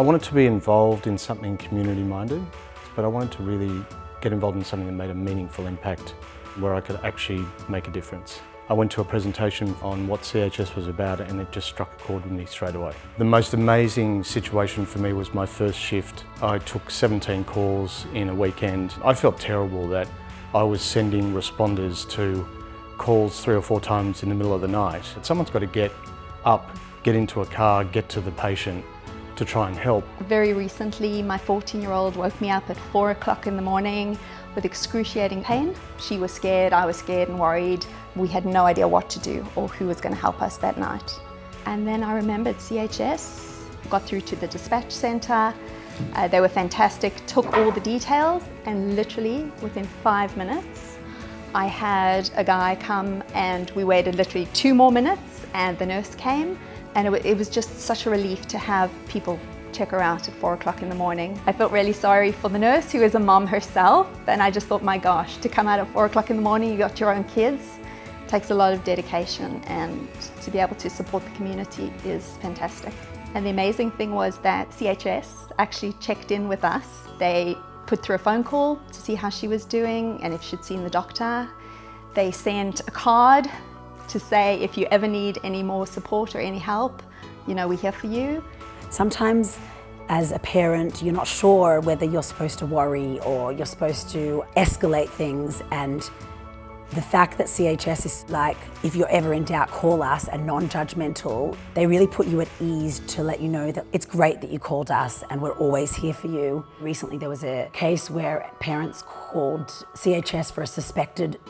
I wanted to be involved in something community-minded, but I wanted to really get involved in something that made a meaningful impact, where I could actually make a difference. I went to a presentation on what CHS was about and it just struck a chord with me straight away. The most amazing situation for me was my first shift. I took 17 calls in a weekend. I felt terrible that I was sending responders to calls 3 or 4 times in the middle of the night. Someone's got to get up, get into a car, get to the patient to try and help. Very recently, my 14-year-old woke me up at 4 o'clock in the morning with excruciating pain. She was scared, I was scared and worried. We had no idea what to do or who was going to help us that night. And then I remembered CHS, got through to the dispatch centre. They were fantastic, took all the details, and literally within 5 minutes, I had a guy come, and we waited literally 2 more minutes and the nurse came, and it was just such a relief to have people check her out at 4 o'clock in the morning. I felt really sorry for the nurse, who is a mom herself, and I just thought, my gosh, to come out at 4 o'clock in the morning, you got your own kids, takes a lot of dedication, and to be able to support the community is fantastic. And the amazing thing was that CHS actually checked in with us. They put through a phone call to see how she was doing and if she'd seen the doctor. They sent a card to say, if you ever need any more support or any help, you know, we're here for you. Sometimes as a parent, you're not sure whether you're supposed to worry or you're supposed to escalate things, and the fact that CHS is like, if you're ever in doubt, call us, and non-judgmental, they really put you at ease to let you know that it's great that you called us and we're always here for you. Recently there was a case where parents called CHS for a suspected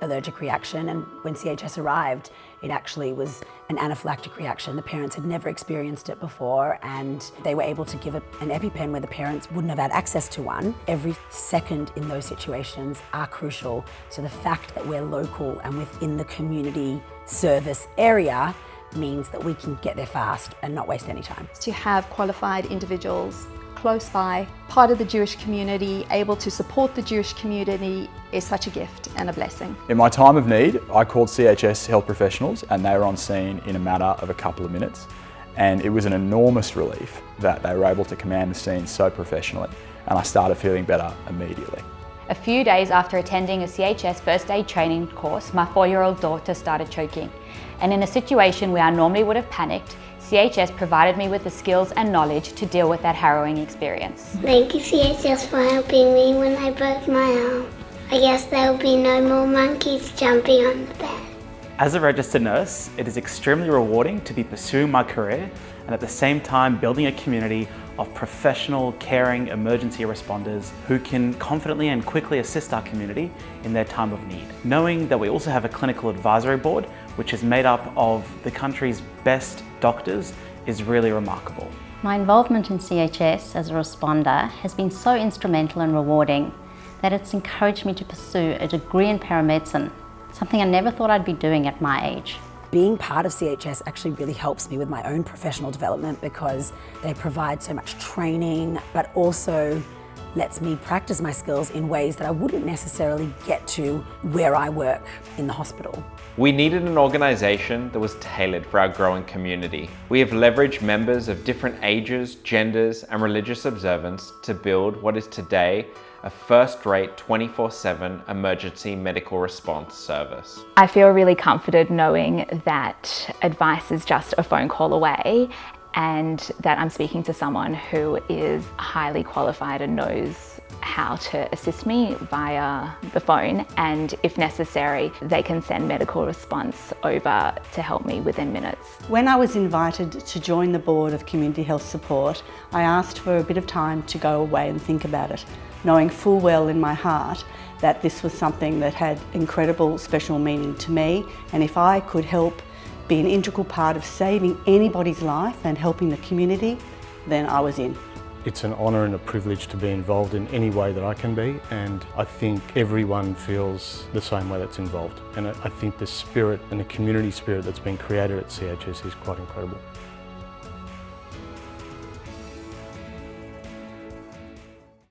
allergic reaction, and when CHS arrived, it actually was an anaphylactic reaction. The parents had never experienced it before, and they were able to give an EpiPen where the parents wouldn't have had access to one. Every second in those situations are crucial. So the fact that we're local and within the community service area means that we can get there fast and not waste any time. To have qualified individuals close by, part of the Jewish community, able to support the Jewish community is such a gift and a blessing. In my time of need, I called CHS health professionals and they were on scene in a matter of a couple of minutes. And it was an enormous relief that they were able to command the scene so professionally, and I started feeling better immediately. A few days after attending a CHS first aid training course, my 4-year-old daughter started choking. And in a situation where I normally would have panicked, CHS provided me with the skills and knowledge to deal with that harrowing experience. Thank you, CHS, for helping me when I broke my arm. I guess there will be no more monkeys jumping on the bed. As a registered nurse, it is extremely rewarding to be pursuing my career and at the same time building a community of professional, caring emergency responders who can confidently and quickly assist our community in their time of need. Knowing that we also have a clinical advisory board which is made up of the country's best doctors is really remarkable. My involvement in CHS as a responder has been so instrumental and rewarding that it's encouraged me to pursue a degree in paramedicine, something I never thought I'd be doing at my age. Being part of CHS actually really helps me with my own professional development because they provide so much training, but also lets me practice my skills in ways that I wouldn't necessarily get to where I work in the hospital. We needed an organisation that was tailored for our growing community. We have leveraged members of different ages, genders and religious observance to build what is today a first-rate 24/7 emergency medical response service. I feel really comforted knowing that advice is just a phone call away and that I'm speaking to someone who is highly qualified and knows how to assist me via the phone, and if necessary, they can send medical response over to help me within minutes. When I was invited to join the board of Community Health Support, I asked for a bit of time to go away and think about it, knowing full well in my heart that this was something that had incredible special meaning to me, and if I could help be an integral part of saving anybody's life and helping the community, then I was in. It's an honour and a privilege to be involved in any way that I can be, and I think everyone feels the same way that's involved. And I think the spirit and the community spirit that's been created at CHS is quite incredible.